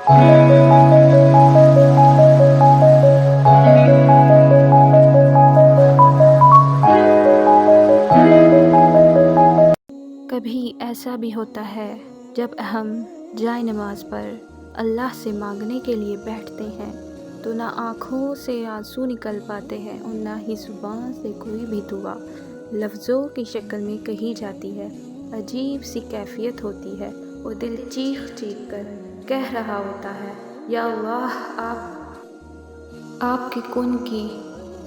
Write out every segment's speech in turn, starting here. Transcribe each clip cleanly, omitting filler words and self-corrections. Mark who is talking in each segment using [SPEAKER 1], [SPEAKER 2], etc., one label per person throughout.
[SPEAKER 1] کبھی ایسا بھی ہوتا ہے جب ہم جائے نماز پر اللہ سے مانگنے کے لیے بیٹھتے ہیں تو نہ آنکھوں سے آنسو نکل پاتے ہیں اور نہ ہی زبان سے کوئی بھی دعا لفظوں کی شکل میں کہی جاتی ہے۔ عجیب سی کیفیت ہوتی ہے اور دل چیخ چیخ کر کہہ رہا ہوتا ہے، یا اللہ، آپ کے کن کی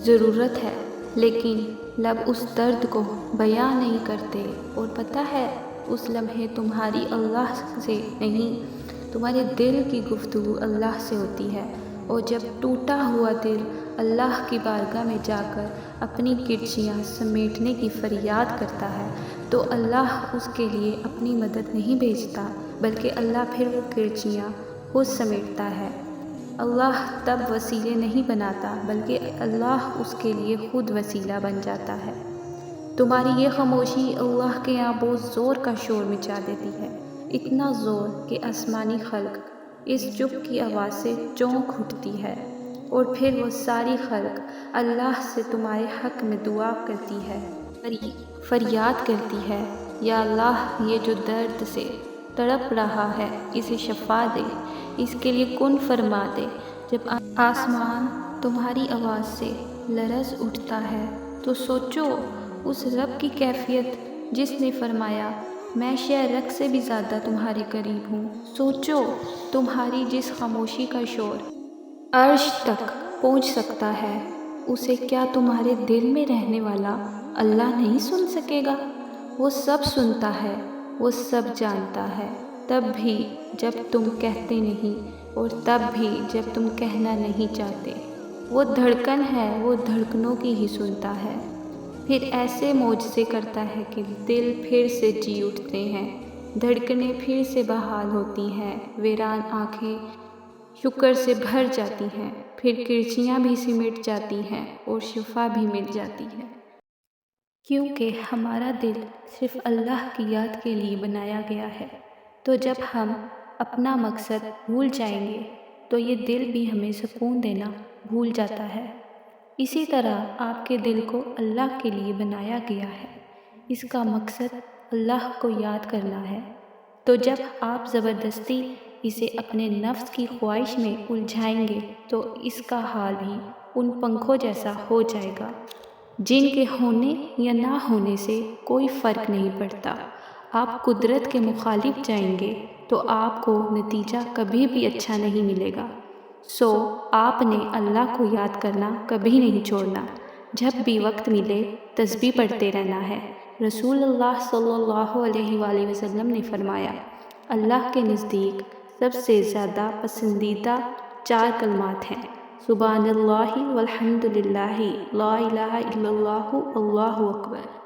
[SPEAKER 1] ضرورت ہے، لیکن لب اس درد کو بیان نہیں کرتے۔ اور پتہ ہے، اس لمحے تمہاری اللہ سے نہیں، تمہارے دل کی گفتگو اللہ سے ہوتی ہے۔ اور جب ٹوٹا ہوا دل اللہ کی بارگاہ میں جا کر اپنی کرچیاں سمیٹنے کی فریاد کرتا ہے تو اللہ اس کے لیے اپنی مدد نہیں بھیجتا، بلکہ اللہ پھر وہ کرچیاں خود سمیٹتا ہے۔ اللہ تب وسیلے نہیں بناتا، بلکہ اللہ اس کے لیے خود وسیلہ بن جاتا ہے۔ تمہاری یہ خاموشی اللہ کے یہاں بہت زور کا شور مچا دیتی ہے، اتنا زور کہ آسمانی خلق اس چپ کی آواز سے چونک اٹھتی ہے، اور پھر وہ ساری خلق اللہ سے تمہارے حق میں دعا کرتی ہے، فریاد کرتی ہے، یا اللہ، یہ جو درد سے تڑپ رہا ہے اسے شفا دے، اس کے لیے کن فرما دے۔ جب آسمان تمہاری آواز سے لرز اٹھتا ہے تو سوچو اس رب کی کیفیت جس نے فرمایا، میں شہرک سے بھی زیادہ تمہارے قریب ہوں۔ سوچو تمہاری جس خاموشی کا شور عرش تک پہنچ سکتا ہے، اسے کیا تمہارے دل میں رہنے والا اللہ نہیں سن سکے گا؟ وہ سب سنتا ہے، وہ سب جانتا ہے، تب بھی جب تم کہتے نہیں اور تب بھی جب تم کہنا نہیں چاہتے۔ وہ دھڑکن ہے، وہ دھڑکنوں کی ہی سنتا ہے، پھر ایسے معجزے کرتا ہے کہ دل پھر سے جی اٹھتے ہیں، دھڑکنیں پھر سے بحال ہوتی ہیں، ویران آنکھیں شکر سے بھر جاتی ہیں، پھر کرچیاں بھی سمٹ جاتی ہیں اور شفا بھی مل جاتی ہے۔ کیونکہ ہمارا دل صرف اللہ کی یاد کے لیے بنایا گیا ہے، تو جب ہم اپنا مقصد بھول جائیں گے تو یہ دل بھی ہمیں سکون دینا بھول جاتا ہے۔ اسی طرح آپ کے دل کو اللہ کے لیے بنایا گیا ہے، اس کا مقصد اللہ کو یاد کرنا ہے، تو جب آپ زبردستی اسے اپنے نفس کی خواہش میں الجھائیں گے تو اس کا حال بھی ان پنکھوں جیسا ہو جائے گا جن کے ہونے یا نہ ہونے سے کوئی فرق نہیں پڑتا۔ آپ قدرت کے مخالف جائیں گے تو آپ کو نتیجہ کبھی بھی اچھا نہیں ملے گا۔ سو آپ نے اللہ کو یاد کرنا کبھی نہیں چھوڑنا، جب بھی وقت ملے تسبیح پڑھتے رہنا ہے۔ رسول اللہ صلی اللہ علیہ وآلہ وسلم نے فرمایا، اللہ کے نزدیک سب سے زیادہ پسندیدہ 4 کلمات ہیں: سبحان اللہ والحمد للہ، لا الہ الا اللہ، اللہ اکبر۔